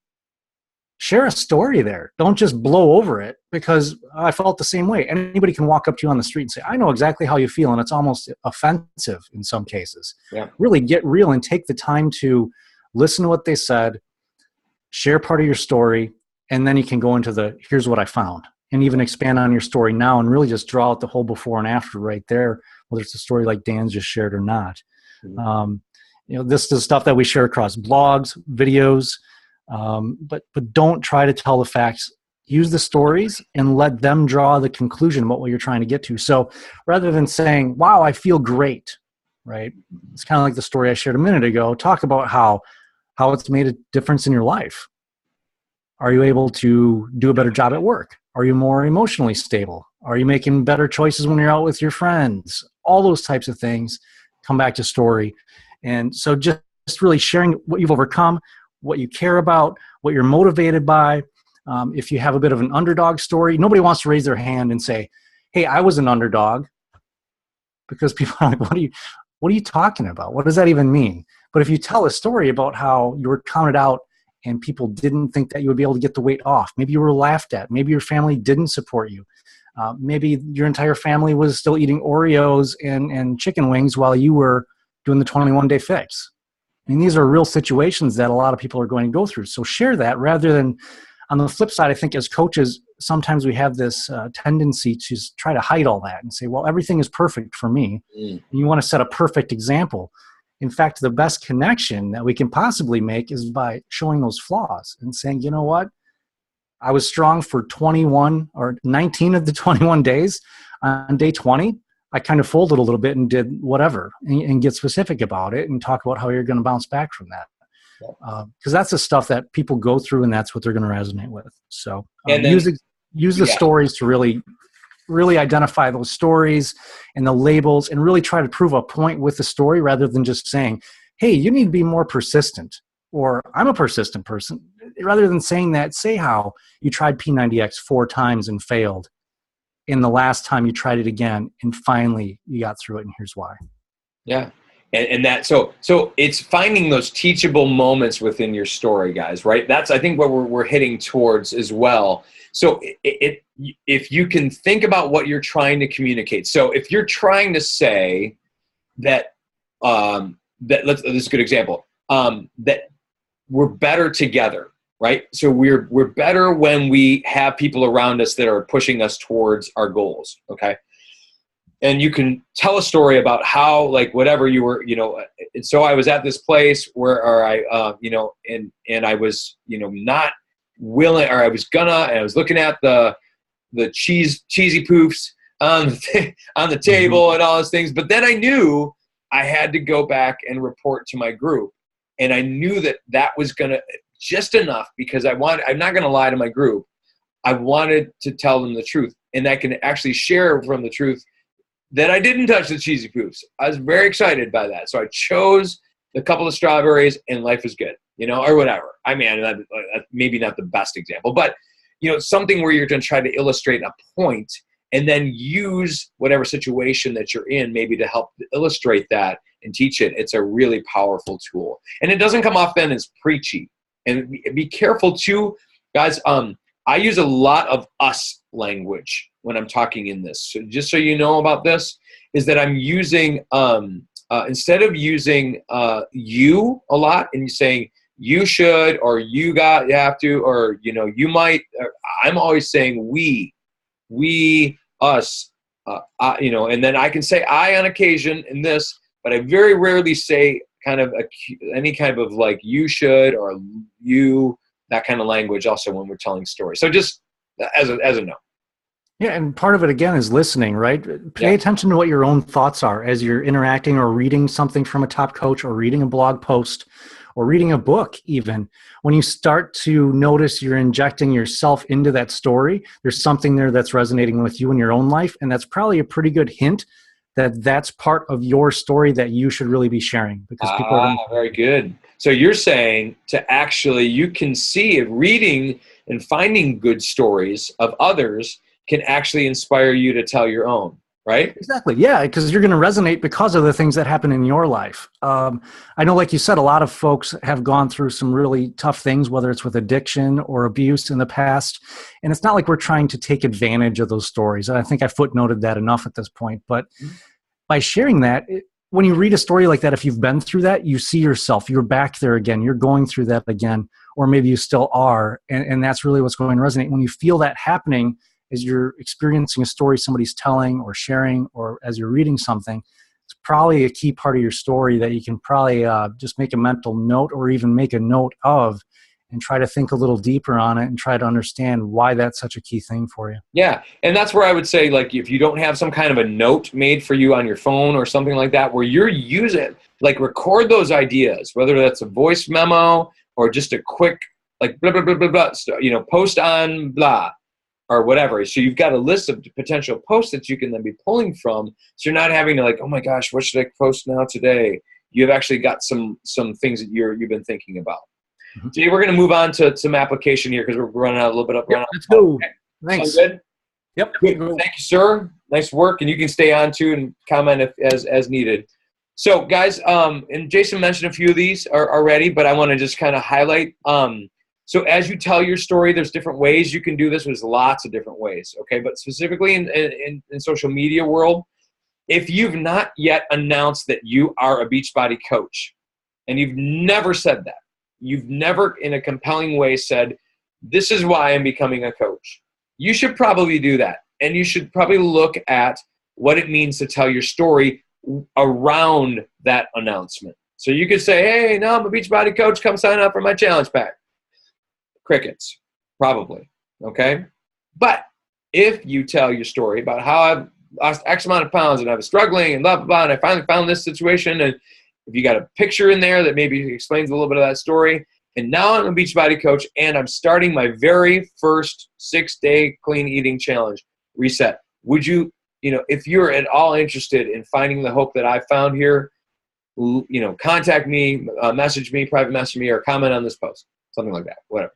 Share a story there. Don't just blow over it because I felt the same way. Anybody can walk up to you on the street and say, I know exactly how you feel. And it's almost offensive in some cases.
Yeah.
Really get real and take the time to listen to what they said, share part of your story, and then you can go into the here's what I found and even expand on your story now and really just draw out the whole before and after right there, whether it's a story like Dan's just shared or not.
Mhm.
This is stuff that we share across blogs, videos, but don't try to tell the facts. Use the stories and let them draw the conclusion about what you're trying to get to. So rather than saying, wow, I feel great, right? It's kind of like the story I shared a minute ago. Talk about how it's made a difference in your life. Are you able to do a better job at work? Are you more emotionally stable? Are you making better choices when you're out with your friends? All those types of things come back to story. And so just really sharing what you've overcome, what you care about, what you're motivated by. If you have a bit of an underdog story, nobody wants to raise their hand and say, hey, I was an underdog, because people are like, what are you talking about? What does that even mean? But if you tell a story about how you were counted out and people didn't think that you would be able to get the weight off, maybe you were laughed at, maybe your family didn't support you, maybe your entire family was still eating Oreos and chicken wings while you were doing the 21-day fix. I mean, these are real situations that a lot of people are going to go through. So share that rather than, on the flip side, I think as coaches, sometimes we have this tendency to try to hide all that and say, well, everything is perfect for me.
Mm.
And you want to set a perfect example. In fact, the best connection that we can possibly make is by showing those flaws and saying, you know what? I was strong for 21 or 19 of the 21 days. On day 20, I kind of folded a little bit and did whatever, and get specific about it and talk about how you're going to bounce back from that. Because that's the stuff that people go through and that's what they're going to resonate with. So
And then,
use the stories to really identify those stories and the labels and really try to prove a point with the story rather than just saying, hey, you need to be more persistent, or I'm a persistent person. Rather than saying that, say how you tried P90X 4 times and failed. And the last time you tried it again and finally you got through it, and here's why.
yeah. And that, so it's finding those teachable moments within your story, guys, right? That's, I think, what we're hitting towards as well. So if you can think about what you're trying to communicate. So if you're trying to say that, this is a good example, that we're better together, right? So we're better when we have people around us that are pushing us towards our goals, okay? And you can tell a story about how, like, whatever you were, and so I was at this place where, or I, and I was, not willing, or I was gonna, and I was looking at the cheesy poofs on the table and all those things. But then I knew I had to go back and report to my group. And I knew that was gonna just enough, because I'm not gonna lie to my group. I wanted to tell them the truth, and I can actually share from the truth that I didn't touch the cheesy poofs. I was very excited by that. So I chose a couple of strawberries and life was good, or whatever. I mean, maybe not the best example, but, something where you're going to try to illustrate a point and then use whatever situation that you're in maybe to help illustrate that and teach it. It's a really powerful tool. And it doesn't come off then as preachy. And be careful too, guys. I use a lot of us language when I'm talking in this. So just so you know about this, is that I'm using, instead of using you a lot and you saying you should, or you have to, or, you might, I'm always saying we, us, and then I can say I on occasion in this, but I very rarely say kind of any kind of like you should or you, that kind of language also when we're telling stories. So just as a note.
Yeah, and part of it, again, is listening, right? Pay attention to what your own thoughts are as you're interacting or reading something from a top coach or reading a blog post or reading a book even, when you start to notice you're injecting yourself into that story, there's something there that's resonating with you in your own life. And that's probably a pretty good hint that that's part of your story that you should really be sharing, because people are going to.
Very good. So you're saying to actually, you can see it, reading and finding good stories of others can actually inspire you to tell your own, right?
Exactly. Yeah, because you're going to resonate because of the things that happen in your life. I know, like you said, a lot of folks have gone through some really tough things, whether it's with addiction or abuse in the past. And it's not like we're trying to take advantage of those stories. And I think I footnoted that enough at this point. But by sharing that, when you read a story like that, if you've been through that, you see yourself, you're back there again, you're going through that again, or maybe you still are. And that's really what's going to resonate. When you feel that happening, as you're experiencing a story somebody's telling or sharing, or as you're reading something, it's probably a key part of your story that you can probably just make a mental note or even make a note of, and try to think a little deeper on it and try to understand why that's such a key thing for you.
Yeah. And that's where I would say, like, if you don't have some kind of a note made for you on your phone or something like that, where you're using, like, record those ideas, whether that's a voice memo or just a quick, like, blah, blah, blah, blah, blah, post on blah, or whatever. So you've got a list of potential posts that you can then be pulling from. So you're not having to, like, oh my gosh, what should I post now today? You've actually got some things that you've been thinking about. Mm-hmm. Today we're going to move on to some application here, because we're running out a little bit.
Let's go. Okay. Thanks.
Sound good?
Yep.
Good. Thank you, sir. Nice work. And you can stay on too and comment as needed. So guys, and Jason mentioned a few of these already, but I want to just kind of highlight. So as you tell your story, there's different ways you can do this. There's lots of different ways. Okay. But specifically in social media world, if you've not yet announced that you are a Beachbody coach, and you've never said that, you've never in a compelling way said, this is why I'm becoming a coach, you should probably do that. And you should probably look at what it means to tell your story around that announcement. So you could say, hey, no, I'm a Beachbody coach. Come sign up for my challenge pack. Crickets, probably. Okay. But if you tell your story about how I've lost X amount of pounds and I was struggling and blah, blah, blah, and I finally found this situation, and if you got a picture in there that maybe explains a little bit of that story, and now I'm a Beachbody coach and I'm starting my very first 6-day clean eating challenge, reset. Would you, if you're at all interested in finding the hope that I found here, contact me, message me, private message me, or comment on this post, something like that, whatever.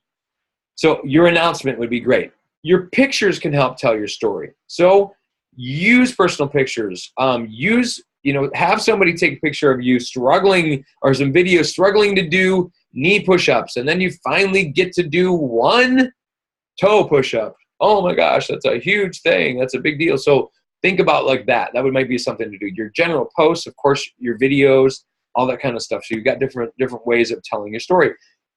So your announcement would be great. Your pictures can help tell your story. So use personal pictures. Have somebody take a picture of you struggling, or some video struggling to do knee push-ups, and then you finally get to do one toe push-up. Oh my gosh, that's a huge thing. That's a big deal. So think about like that. That might be something to do. Your general posts, of course, your videos, all that kind of stuff. So you've got different ways of telling your story.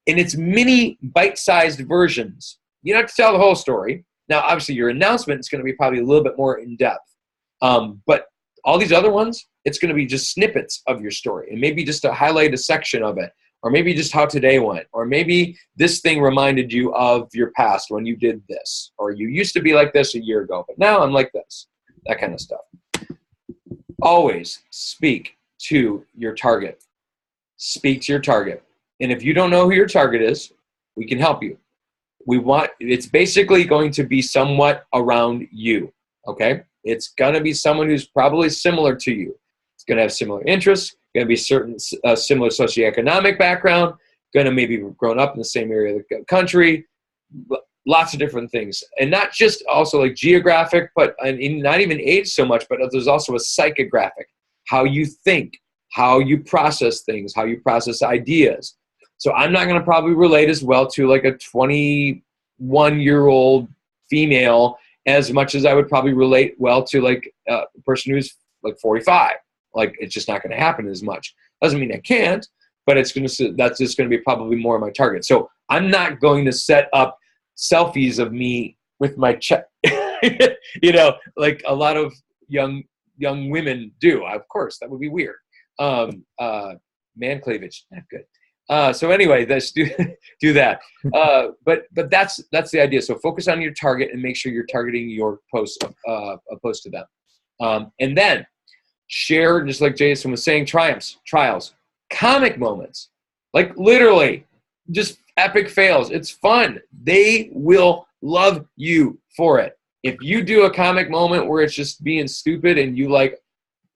And it's mini bite-sized versions. You don't have to tell the whole story. Now, obviously, your announcement is going to be probably a little bit more in-depth. But all these other ones, it's going to be just snippets of your story, and maybe just to highlight a section of it, or maybe just how today went, or maybe this thing reminded you of your past when you did this, or you used to be like this a year ago, but now I'm like this, that kind of stuff. Always speak to your target. Speak to your target. And if you don't know who your target is, we can help you. It's basically going to be somewhat around you, okay? It's going to be someone who's probably similar to you. It's going to have similar interests, going to be similar socioeconomic background, going to maybe grown up in the same area of the country, lots of different things. And not just also like geographic, but not even age so much, but there's also a psychographic, how you think, how you process things, how you process ideas. So I'm not going to probably relate as well to like a 21-year-old female as much as I would probably relate well to like a person who's like 45. Like, it's just not going to happen as much. Doesn't mean I can't, but that's just going to be probably more of my target. So I'm not going to set up selfies of me with my chest, like a lot of young women do. Of course, that would be weird. Man cleavage, not good. So anyway, let's do that. But that's the idea. So focus on your target and make sure you're targeting your post opposed to them. And then share, just like Jason was saying, triumphs, trials, comic moments. Like literally, just epic fails. It's fun. They will love you for it. If you do a comic moment where it's just being stupid and you like,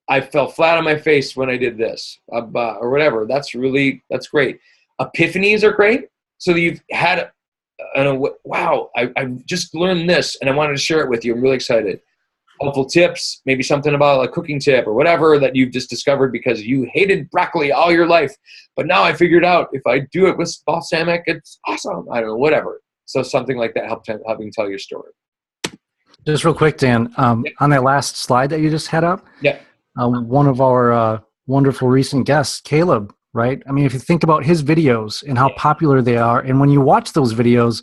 I fell flat on my face when I did this, or whatever, that's great. Epiphanies are great. So you've had, wow, I just learned this and I wanted to share it with you. I'm really excited. Helpful tips, maybe something about a cooking tip or whatever that you've just discovered because you hated broccoli all your life. But now I figured out if I do it with balsamic, it's awesome. I don't know, whatever. So something like that, helping tell your story.
Just real quick, Dan, on that last slide that you just had up, one of our wonderful recent guests, Caleb, right? I mean, if you think about his videos and how popular they are, and when you watch those videos,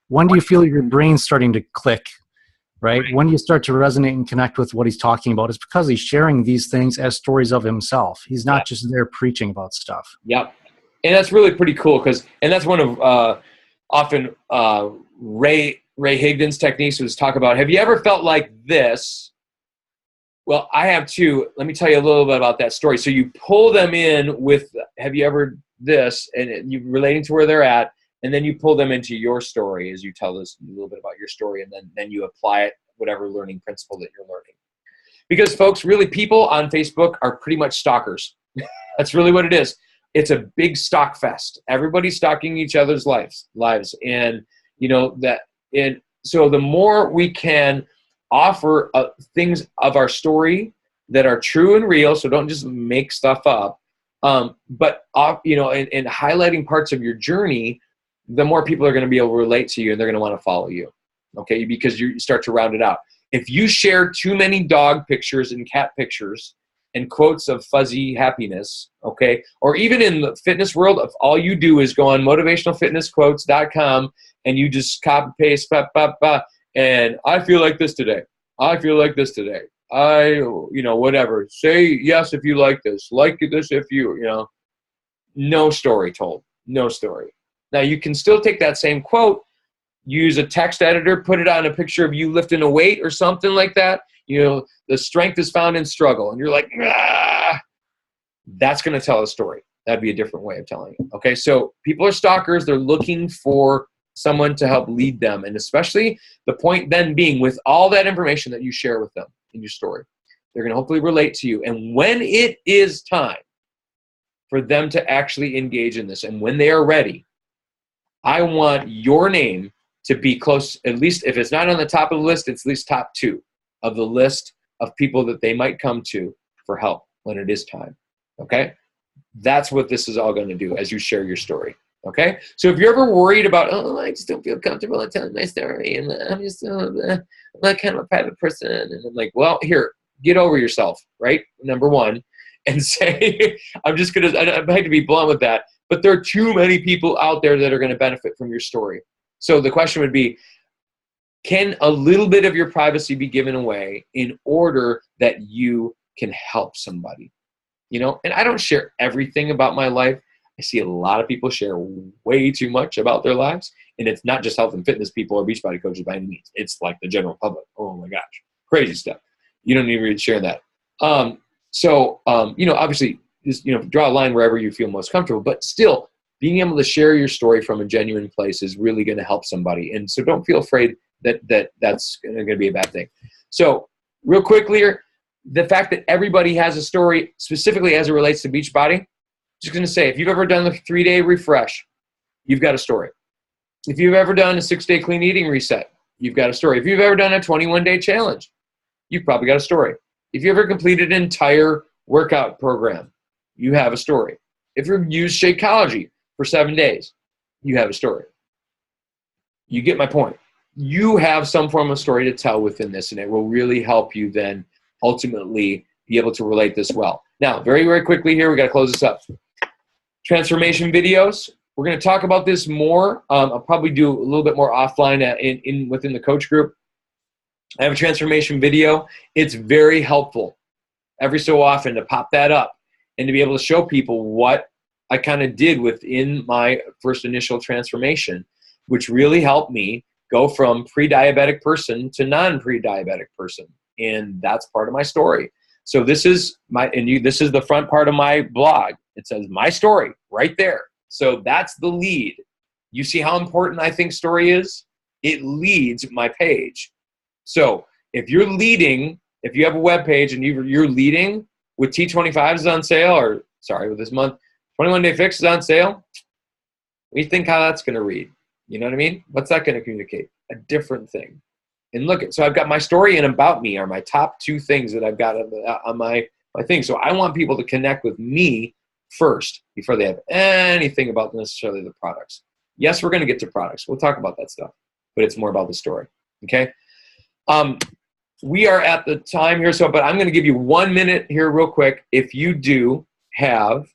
when do you feel your brain starting to click, right? When do you start to resonate and connect with what he's talking about? It's because he's sharing these things as stories of himself. He's not just there preaching about stuff.
Yep. And that's really pretty cool and that's one of often Ray Higdon's techniques was talk about, have you ever felt like this? Well, I have too. Let me tell you a little bit about that story. So you pull them in with, have you ever this, and you relating to where they're at, and then you pull them into your story as you tell us a little bit about your story, and then you apply it, whatever learning principle that you're learning. Because folks, really people on Facebook are pretty much stalkers. That's really what it is. It's a big stalk fest. Everybody's stalking each other's lives. And so the more we can offer things of our story that are true and real, so don't just make stuff up, but and highlighting parts of your journey, the more people are going to be able to relate to you and they're going to want to follow you, okay? Because you start to round it out. If you share too many dog pictures and cat pictures and quotes of fuzzy happiness, okay, or even in the fitness world, if all you do is go on motivationalfitnessquotes.com and you just copy paste, and I feel like this today. I feel like this today. Whatever. Say yes if you like this. Like this if no story told. No story. Now, you can still take that same quote, use a text editor, put it on a picture of you lifting a weight or something like that. The strength is found in struggle. And you're like, ah, that's going to tell a story. That'd be a different way of telling it. Okay, so people are stalkers. They're looking for someone to help lead them. And especially the point then being with all that information that you share with them in your story, they're going to hopefully relate to you. And when it is time for them to actually engage in this, and when they are ready, I want your name to be close, at least if it's not on the top of the list, it's at least top 2 of the list of people that they might come to for help when it is time. Okay? That's what this is all going to do as you share your story. Okay? So if you're ever worried about, I just don't feel comfortable telling my story, and I'm just I'm not kind of a private person, and I'm like, well, here, get over yourself, right? Number one, and say, I hate to be blunt with that, but there are too many people out there that are going to benefit from your story. So the question would be, can a little bit of your privacy be given away in order that you can help somebody? And I don't share everything about my life. I see a lot of people share way too much about their lives, and it's not just health and fitness people or Beachbody coaches by any means. It's like the general public. Oh my gosh, crazy stuff. You don't need to share that. Obviously, just, draw a line wherever you feel most comfortable, but still being able to share your story from a genuine place is really going to help somebody. And so don't feel afraid that's going to be a bad thing. So real quickly here, the fact that everybody has a story specifically as it relates to Beachbody, just going to say, if you've ever done the 3-day refresh, you've got a story. If you've ever done a 6-day clean eating reset, you've got a story. If you've ever done a 21-day challenge, you've probably got a story. If you ever completed an entire workout program, you have a story. If you've used Shakeology for 7 days, you have a story. You get my point. You have some form of story to tell within this, and it will really help you then ultimately be able to relate this well. Now, very, very quickly here, we got to close this up. Transformation videos. We're going to talk about this more. I'll probably do a little bit more offline within the coach group. I have a transformation video. It's very helpful every so often to pop that up and to be able to show people what I kind of did within my first initial transformation, which really helped me go from pre-diabetic person to non-pre-diabetic person. And that's part of my story. So this is this is the front part of my blog. It says my story right there. So that's the lead. You see how important I think story is? It leads my page. So if you're leading, if you have a web page and you're leading with T25 is on sale, or sorry, with this month, 21 Day Fix is on sale, we think how that's going to read. You know what I mean? What's that going to communicate? A different thing. And look, so I've got my story and about me are my top two things that I've got on my thing. So I want people to connect with me first before they have anything about necessarily the products. Yes, we're going to get to products. We'll talk about that stuff, but it's more about the story. Okay. We are at the time here, but I'm going to give you 1 minute here real quick. If you do have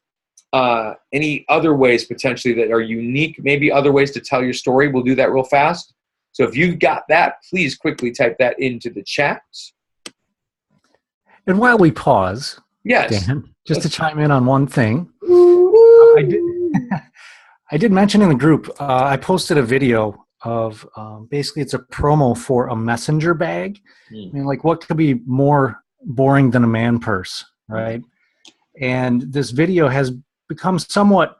any other ways potentially that are unique, maybe other ways to tell your story, we'll do that real fast. So if you've got that, please quickly type that into the chat.
And while we pause,
yes,
Dan, just to chime in on one thing, I did mention in the group, I posted a video of basically it's a promo for a messenger bag. I mean, like, what could be more boring than a man purse, right? And this video has become somewhat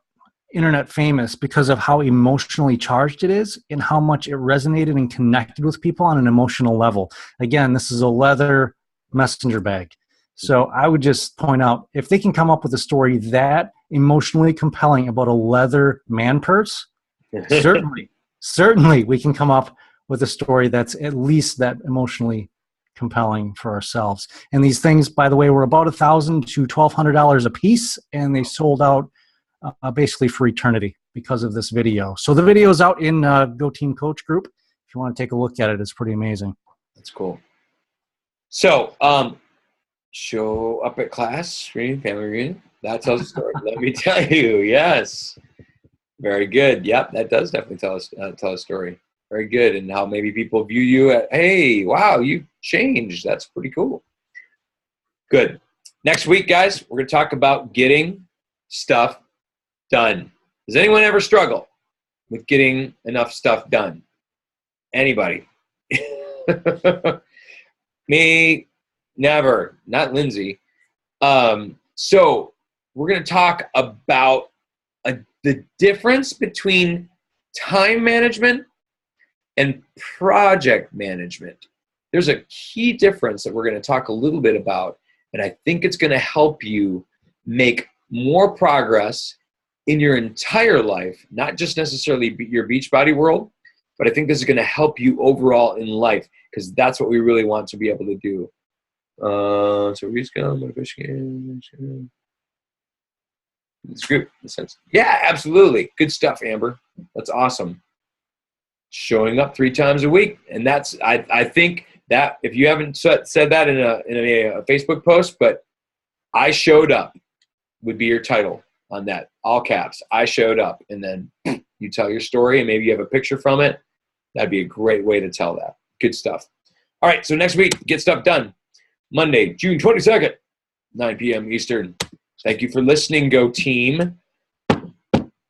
internet famous because of how emotionally charged it is and how much it resonated and connected with people on an emotional level. Again, this is a leather messenger bag. So I would just point out, if they can come up with a story that emotionally compelling about a leather man purse, certainly we can come up with a story that's at least that emotionally compelling for ourselves. And these things, by the way, were about $1,000 to $1,200 a piece, and they sold out basically for eternity because of this video. So the video is out in Go Team Coach group. If you want to take a look at it, it's pretty amazing.
That's cool. So, show up at class, reading, family reunion. That tells a story. Let me tell you, yes. Very good. Yep, that does definitely tell a story. Very good. And how maybe people view you at, hey, wow, you changed. That's pretty cool. Good. Next week, guys, we're going to talk about getting stuff done. Does anyone ever struggle with getting enough stuff done? Anybody? Me, never. Not Lindsay. So we're going to talk about the difference between time management and project management. There's a key difference that we're going to talk a little bit about, and I think it's going to help you make more progress in your entire life, not just necessarily your Beachbody world, but I think this is going to help you overall in life, because that's what we really want to be able to do. So rescale, motivation. It's good in a sense. Yeah, absolutely. Good stuff, Amber. That's awesome. Showing up 3 times a week. And that's, I think that if you haven't said that in a Facebook post, but I showed up would be your title on that. All caps. I showed up. And then you tell your story and maybe you have a picture from it. That'd be a great way to tell that. Good stuff. All right. So next week, get stuff done. Monday, June 22nd, 9 p.m. Eastern. Thank you for listening, Go Team.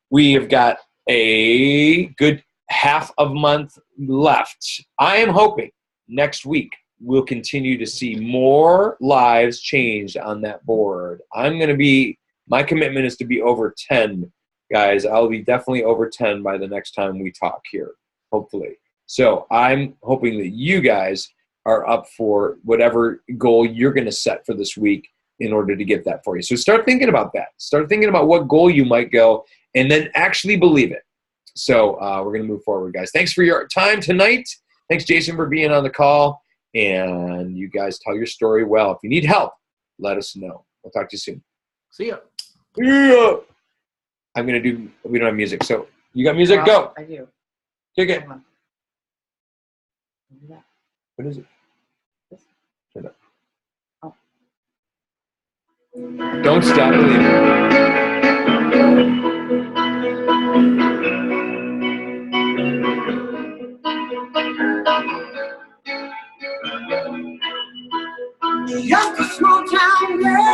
We have got a good half of month left. I am hoping next week we'll continue to see more lives changed on that board. My commitment is to be over 10, guys. I'll be definitely over 10 by the next time we talk here, hopefully. So I'm hoping that you guys are up for whatever goal you're going to set for this week in order to get that for you. So start thinking about that. Start thinking about what goal you might go, and then actually believe it. So we're going to move forward, guys. Thanks for your time tonight. Thanks, Jason, for being on the call. And you guys tell your story well. If you need help, let us know. We'll talk to you soon.
See ya.
Yeah. We don't have music. So you got music? Go.
I do.
Kick it.
Hold on. Do that.
What is it?
This?
Turn it up.
Oh.
Don't stop believing.
Just a small town girl.